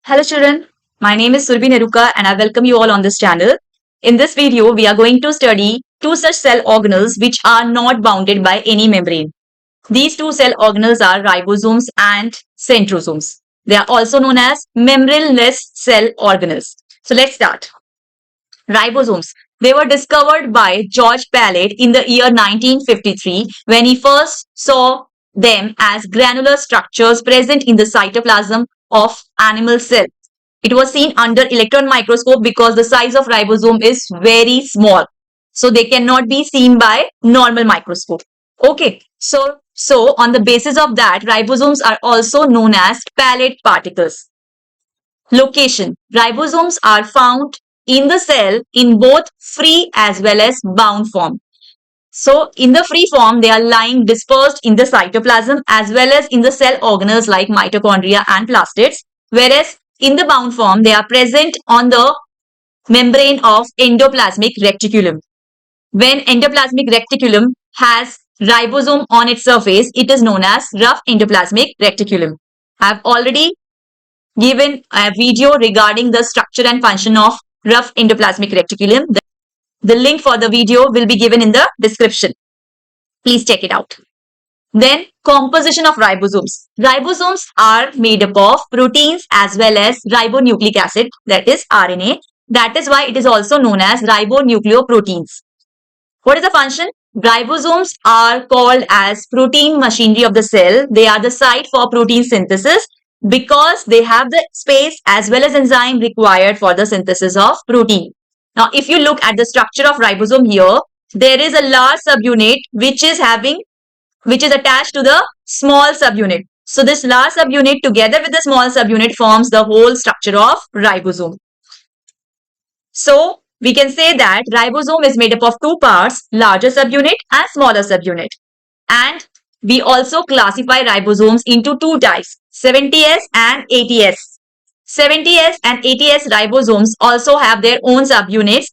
Hello children, my name is Surbi Neruka and I welcome you all on this channel. In this video, we are going to study two such cell organelles which are not bounded by any membrane. These two cell organelles are ribosomes and centrosomes. They are also known as membraneless cell organelles. So let's start. Ribosomes. They were discovered by George Palade in the year 1953 when he first saw them as granular structures present in the cytoplasm of animal cells. It was seen under electron microscope because the size of ribosome is very small. So they cannot be seen by normal microscope. Okay, so on the basis of that, ribosomes are also known as Palade particles. Location. Ribosomes are found in the cell in both free as well as bound form. So in the free form, they are lying dispersed in the cytoplasm as well as in the cell organelles like mitochondria and plastids, whereas in the bound form, they are present on the membrane of endoplasmic reticulum. When endoplasmic reticulum has ribosome on its surface, it is known as rough endoplasmic reticulum. I have already given a video regarding the structure and function of rough endoplasmic reticulum. The link for the video will be given in the description. Please check it out. Then composition of ribosomes. Ribosomes are made up of proteins as well as ribonucleic acid, that is RNA. That is why it is also known as ribonucleoproteins. What is the function? Ribosomes are called as protein machinery of the cell. They are the site for protein synthesis because they have the space as well as enzyme required for the synthesis of protein. Now, if you look at the structure of ribosome here, there is a large subunit which is attached to the small subunit. So this large subunit together with the small subunit forms the whole structure of ribosome. So we can say that ribosome is made up of two parts, larger subunit and smaller subunit. And we also classify ribosomes into two types, 70S and 80S. 70S and 80S ribosomes also have their own subunits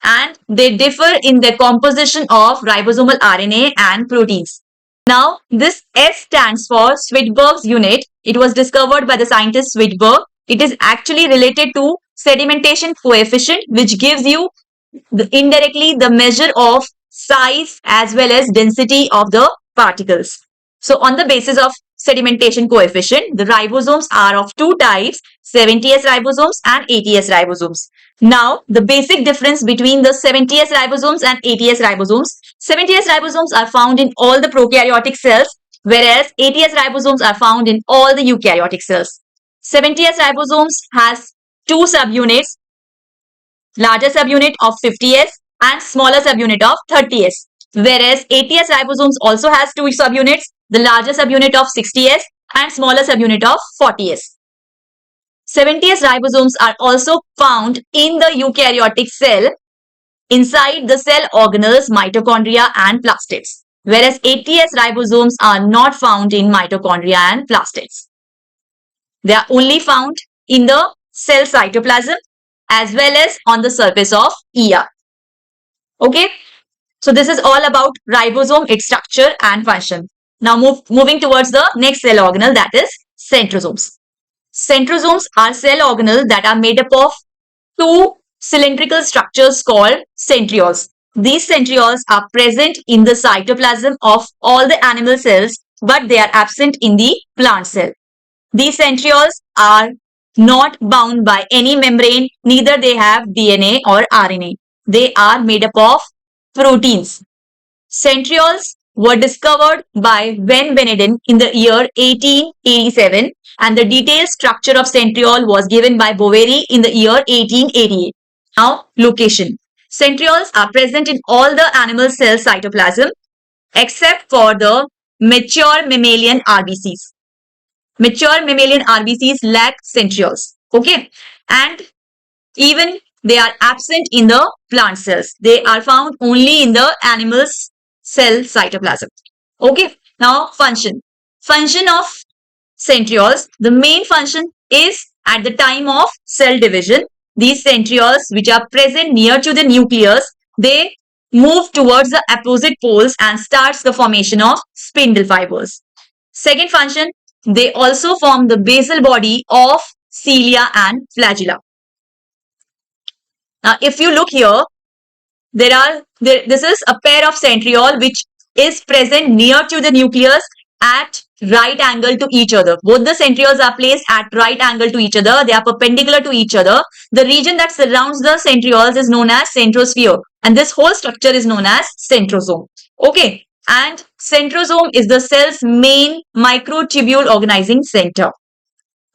and they differ in their composition of ribosomal RNA and proteins. Now, this S stands for Swedberg's unit. It was discovered by the scientist Swedberg. It is actually related to sedimentation coefficient, which gives you indirectly the measure of size as well as density of the particles. So on the basis of sedimentation coefficient, the ribosomes are of two types, 70S ribosomes and 80S ribosomes. Now, the basic difference between the 70S ribosomes and 80S ribosomes. 70S ribosomes are found in all the prokaryotic cells, whereas 80S ribosomes are found in all the eukaryotic cells. 70S ribosomes has two subunits, larger subunit of 50S and smaller subunit of 30S. Whereas 80S ribosomes also has two subunits, the larger subunit of 60S and smaller subunit of 40S. 70S ribosomes are also found in the eukaryotic cell inside the cell organelles, mitochondria and plastids. Whereas 80S ribosomes are not found in mitochondria and plastids. They are only found in the cell cytoplasm as well as on the surface of ER. Okay, so this is all about ribosome, its structure and function. Now moving towards the next cell organelle, that is centrosomes. Centrosomes are cell organelles that are made up of two cylindrical structures called centrioles. These centrioles are present in the cytoplasm of all the animal cells, but they are absent in the plant cell. These centrioles are not bound by any membrane, neither they have DNA or RNA. They are made up of proteins. Centrioles were discovered by Van Beneden in the year 1887 and the detailed structure of centriole was given by Boveri in the year 1888. Now, location. Centrioles are present in all the animal cell cytoplasm except for the mature mammalian RBCs. Mature mammalian RBCs lack centrioles. Okay, and even they are absent in the plant cells. They are found only in the animal's cell cytoplasm. Okay, now function. Function of centrioles. The main function is at the time of cell division. These centrioles, which are present near to the nucleus, they move towards the opposite poles and starts the formation of spindle fibers. Second function, they also form the basal body of cilia, and flagella. Now, if you look here, this is a pair of centriole which is present near to the nucleus at right angle to each other. Both the centrioles are placed at right angle to each other. They are perpendicular to each other. The region that surrounds the centrioles is known as centrosphere, and this whole structure is known as centrosome. Okay, and centrosome is the cell's main microtubule organizing center.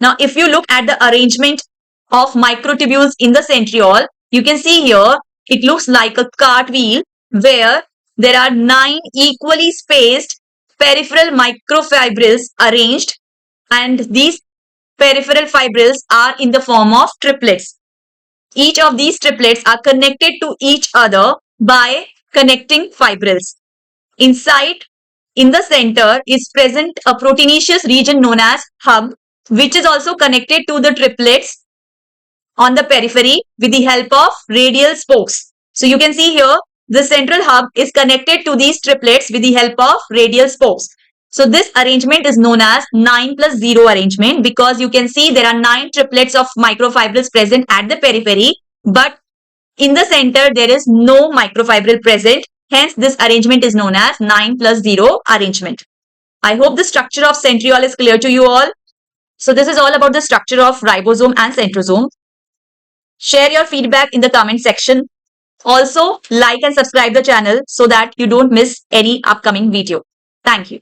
Now, if you look at the arrangement of microtubules in the centriole, you can see here it looks like a cartwheel where there are 9 equally spaced peripheral microfibrils arranged, and these peripheral fibrils are in the form of triplets. Each of these triplets are connected to each other by connecting fibrils. Inside, in the center, is present a proteinaceous region known as hub, which is also connected to the triplets on the periphery with the help of radial spokes. So you can see here, the central hub is connected to these triplets with the help of radial spokes. So this arrangement is known as 9 plus 0 arrangement, because you can see there are 9 triplets of microfibrils present at the periphery, but in the center there is no microfibril present. Hence, this arrangement is known as 9 plus 0 arrangement. I hope the structure of centriole is clear to you all. So this is all about the structure of ribosome and centrosome. Share your feedback in the comment section. Also, like and subscribe the channel so that you don't miss any upcoming video. Thank you.